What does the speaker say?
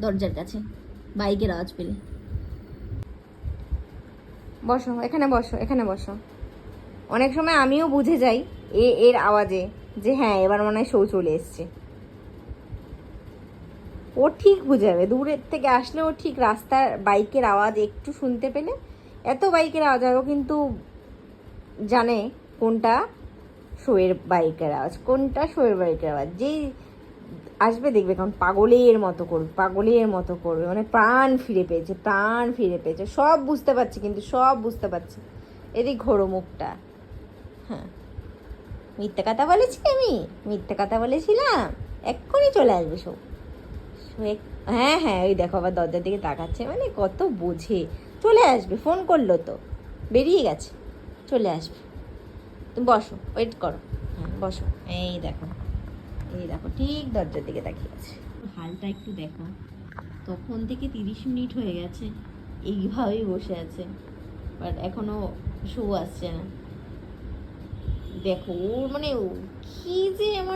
দরজার কাছে বাইকের আওয়াজ পেলে। বসো, এখানে বসো, এখানে বসো। অনেক সময় আমিও বুঝে যাই এর আওয়াজে যে হ্যাঁ এবার মনে হয় শো চলে এসছে। ও ঠিক বুঝে যাবে, দূরের থেকে আসলে ও ঠিক রাস্তার বাইকের আওয়াজ একটু শুনতে পেলে, এত বাইকের আওয়াজ হয় ও কিন্তু জানে কোনটা শোয়ের বাইকের আওয়াজ, কোনটা শোয়ের বাইকের আওয়াজ। যেই আসবে দেখবে কারণ পাগলের মতো করবে, পাগলের মতো করবে, মানে প্রাণ ফিরে পেয়েছে, প্রাণ ফিরে পেয়েছে। সব বুঝতে পারছে, কিন্তু সব বুঝতে পারছে। এদিক ঘোরো মুখটা। হ্যাঁ, মিথ্যে কথা বলেছি আমি, মিথ্যে কথা বলেছিলাম, এক্ষুনি চলে আসবে সব। হ্যাঁ হ্যাঁ, ওই দেখো আবার দরজার দিকে তাকাচ্ছে, মানে কত বোঝে। চলে আসবে, ফোন করলো তো, বেরিয়ে গেছে, চলে আসবে। তুমি বসো, ওয়েট করো। হ্যাঁ বসো, এই দেখো, এই দেখো ঠিক দরজার দিকে তাকিয়ে আছে। হালটা একটু দেখো, তখন থেকে 30 মিনিট হয়ে গেছে এইভাবেই বসে আছে, বাট এখনো শো আসছে না। দেখো ওর মানে কি যে আমার